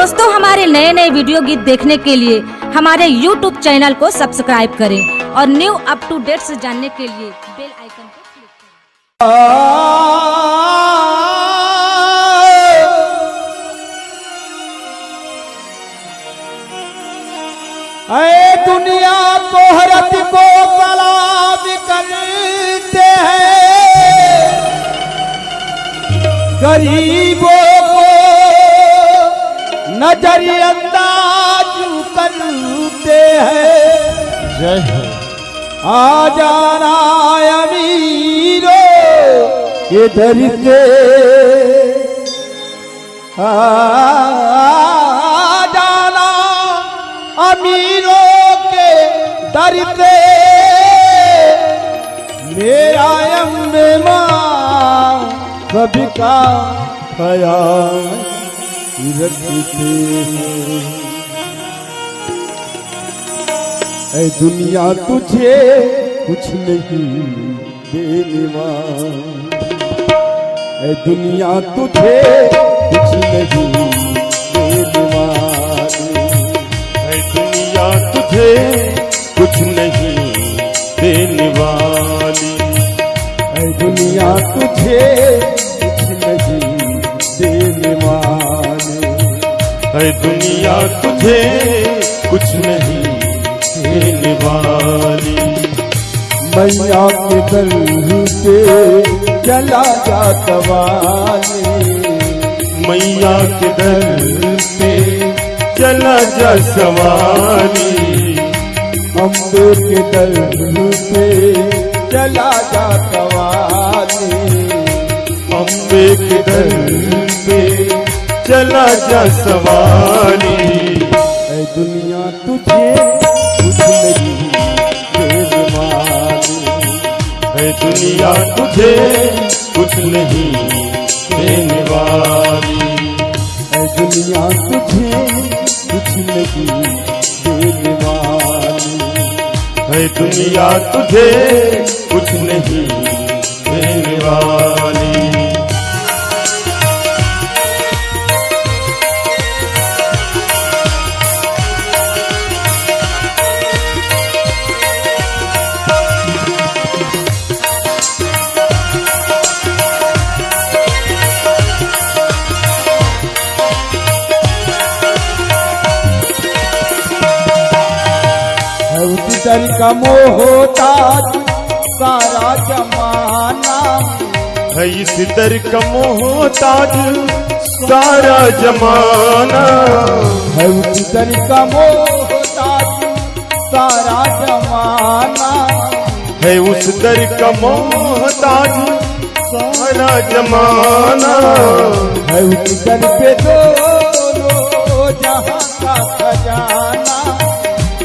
दोस्तों, हमारे नए नए वीडियो गीत देखने के लिए हमारे YouTube चैनल को सब्सक्राइब करें और न्यू अप टू डेट से जानने के लिए बेल आइकन को क्लिक करें। ऐ दुनिया तोहरत को कलाम करते हैं, गरीबों को नजरअंदाज करते हैं। जय हो। आ जाना अमीरों के दर से, आ जाना अमीरों के दर से, मेरा अम्मे माँ सबका ख्याल रखते हैं। ऐ दुनिया तुझे कुछ नहीं देने वाली, ऐ दुनिया तुझे कुछ नहीं देने वाली, ऐ दुनिया तुझे कुछ नहीं देने वाली, ऐ दुनिया तुझे कुछ नहीं देने वाली, ऐ दुनिया तुझे कुछ नहीं देने वाली। मैया के दर पे चला जा सवारी, मैया के दर पे चला जा सवारी, अम्बे के दर पे चला जा सवारी, अम्बे के दर पे चला जा सवारी। ऐ दुनिया तुझे कुछ नहीं देने वाली, ऐ दुनिया तुझे कुछ नहीं देने वाली, ऐ दुनिया तुझे कुछ नहीं देने वाली, ऐ दुनिया तुझे कुछ नहीं देने वाली। दर का मोहताज सारा जमाना, है इस दर का मोहताज सारा जमाना, है उस दर का मोहताज सारा जमाना, है उस दर का मोहताज सारा जमाना, है उस दर पे दोनों जहां का खजाना,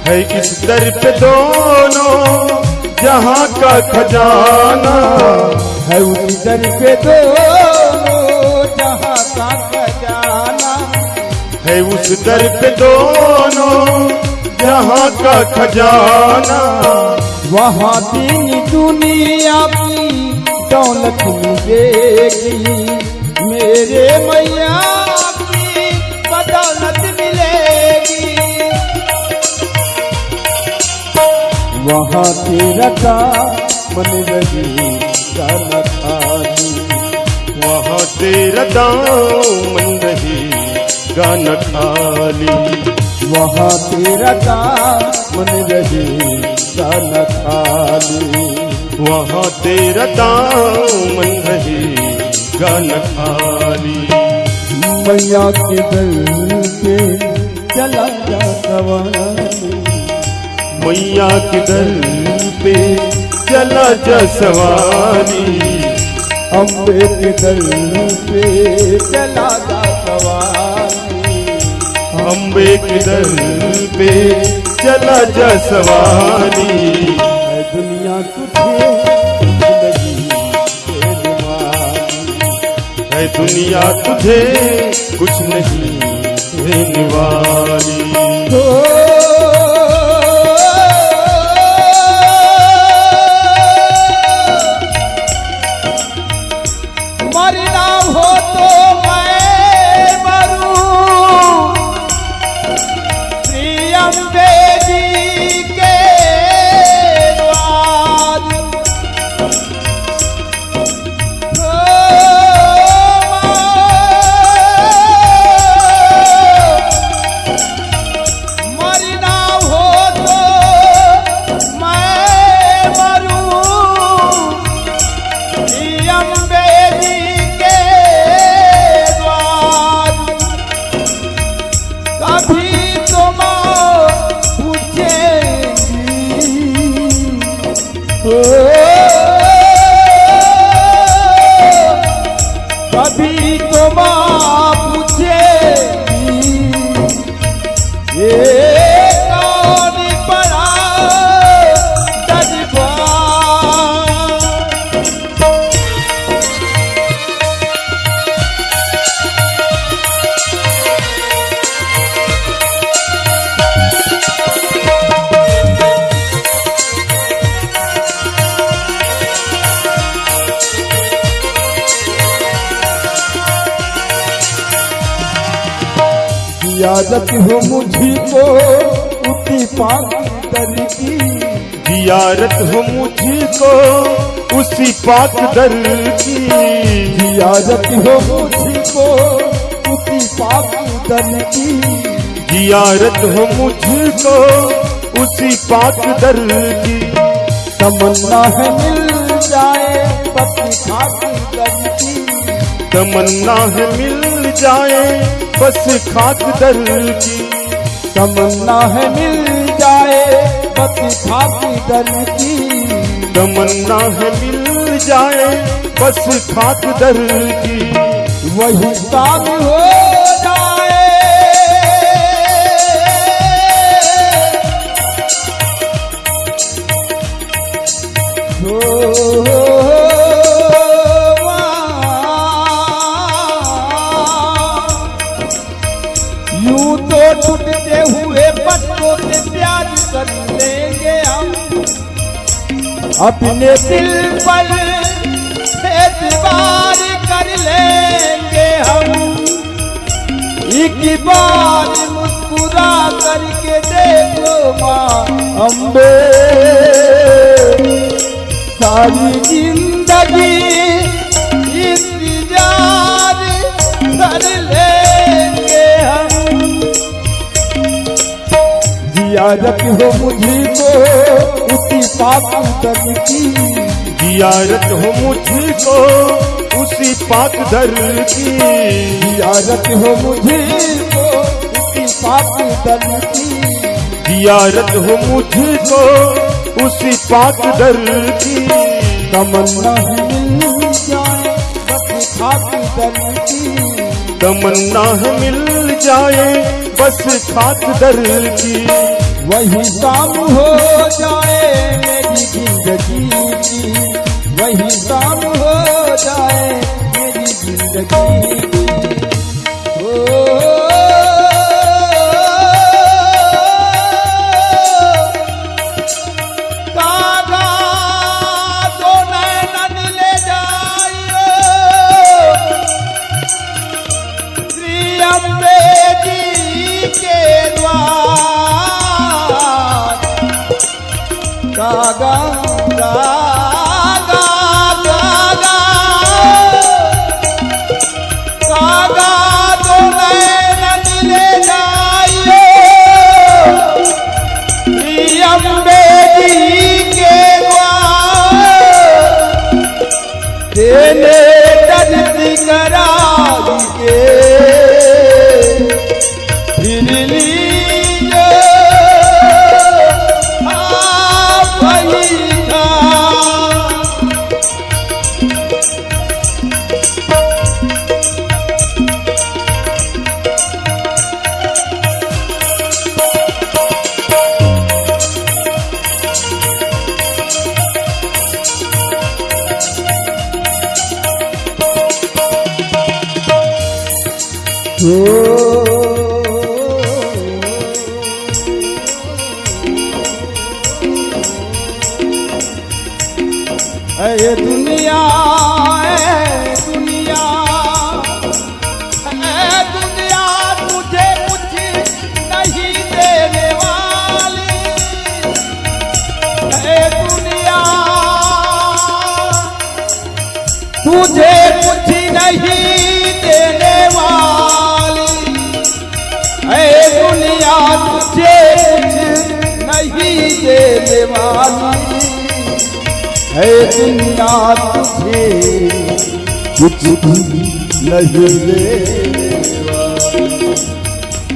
है इस दर पे दोनों जहां का खजाना, है उस दर पे दोनों जहां का खजाना, है उस दर पे दोनों जहां का खजाना। वहाँ दीन दुनिया की दौलत मिलेगी, मेरे मैया की बदौलत मिलेगी। वहाँ तेरा दामन रहेगा न खाली, वहाँ तेरा दामन रहेगा न खाली, वहाँ तेरा दामन रहेगा न खाली, वहाँ तेरा दामन रहेगा न खाली। मैया के दर पे चला जा सवारी, मैया के दर पे चला जा सवारी, अम्बे के दर पे चला जा सवारी, अम्बे के दर पे चला जा सवारी। ऐ दुनिया तुझे नहीं देने वाली, ऐ दुनिया तुझे कुछ नहीं देने वाली। मरना हो तो मैं मरूं, जियारत हो मुझको उसी पाक दर की, जियारत हो मुझको उसी पाक दर की, जियारत हो मुझको उसी पाक दर की, जियारत हो मुझको उसी पाक दर की। तमन्ना है मिल जाए बस खाक दर की, तमन्ना है मिल जाए बस खाक दर की, तमन्ना है मिल जाए बस खाक दर की, तमन्ना है मिल जाए बस खाक दर की। वही काम हो जाए यूं तो छूटते हुए पत्तों से प्यार कर लेंगे हम, अपने दिल पर एतबार कर लेंगे हम, एक बार मुस्कुरा करके देखो माँ अम्बे, सारी जिंदगी इंतजार कर लेंगे हम। जियारत हो मुझको उसी पाक दर की, जियारत हो मुझको उसी पाक दर की, जियारत हो मुझको उसी पाक दर की, जियारत हो मुझको उसी पाक दर की। तमन्ना है मिल जाए बस खाक दर की, तमन्ना है मिल जाए बस खाक दर की। वही काम हो जाए मेरी जिंदगी की, वही काम हो जाए मेरी जिंदगी की। कागा दो नैनन ले जाइयो श्री अम्बे जी के द्वार, कागा कागा कागा कागा दो नैनन ले जाइयो श्री अम्बे जी के द्वार, देने दर्द करा के फिर लीजिए आप वही था। ऐ दुनिया ऐ दुनिया ऐ दुनिया तुझे कुछ नहीं देने वाली, ऐ दुनिया तुझे कुछ नहीं देने वाली, ऐ दुनिया तुझे कुछ नहीं देने वाली, है दुनिया तुझे कुछ भी नहीं देने वाली,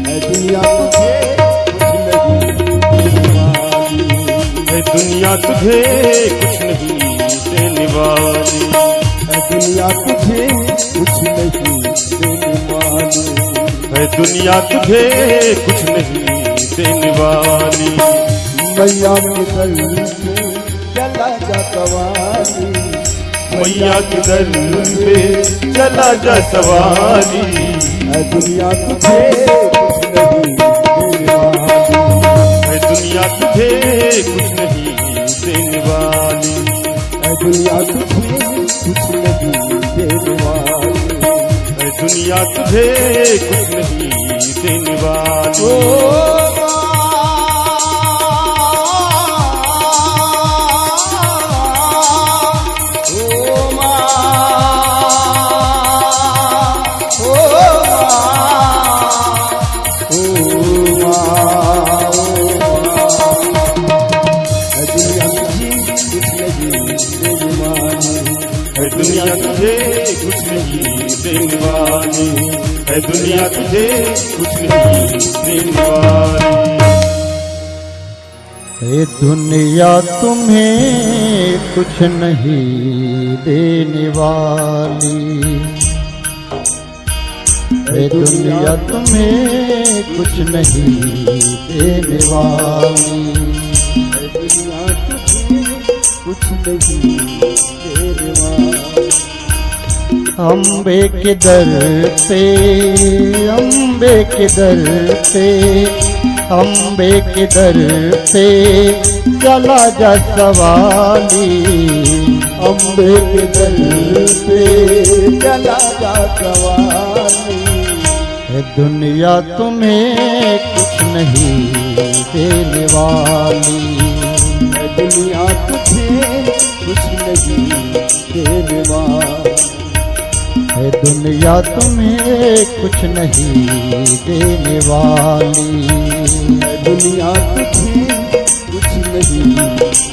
है दुनिया तुझे कुछ नहीं देने वाली, है दुनिया तुझे कुछ नहीं देने वाली, है दुनिया तुझे कुछ नहीं देने वाली। मैया के दर पे चला जा सवारी, मैया के दर पे चला जा सवारी, है दुनिया तुझे कुछ नहीं देने वाली, है दुनिया तुझे कुछ नहीं देने वाली, है दुनिया तुझे कुछ नहीं देने वाली, है दुनिया तुझे कुछ नहीं देने वाली। दीवानी। है दुनिया तुझे कुछ नहीं देने वाली, है दुनिया तुझे कुछ नहीं देने वाली। ये दुनिया तुम्हें कुछ नहीं देने वाली, ये दुनिया तुम्हें कुछ नहीं देने वाली, ये दुनिया तुम्हें कुछ नहीं देने वाली। अम्बे के दर पे, अम्बे के दर पे, अम्बे के दर पे चला जा सवाली, अम्बे के दर पे चला जा सवाली। है दुनिया तुम्हें कुछ नहीं देने वाली, है दुनिया तुझे कुछ नहीं देने वाली, है दुनिया तुम्हें कुछ नहीं देने वाली, है दुनिया तुझे कुछ नहीं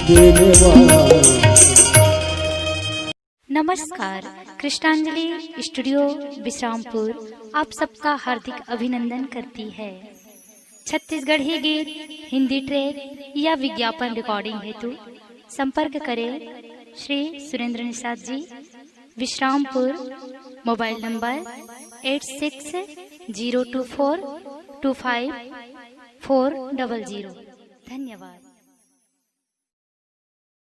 देने वाली। नमस्कार, कृष्णांजलि स्टूडियो विश्रामपुर आप सबका हार्दिक अभिनंदन करती है। छत्तीसगढ़ी गीत, हिंदी ट्रैक या विज्ञापन रिकॉर्डिंग हेतु संपर्क करें श्री सुरेंद्र निषाद जी, विश्रामपुर। Mobile number 8602425400। धन्यवाद।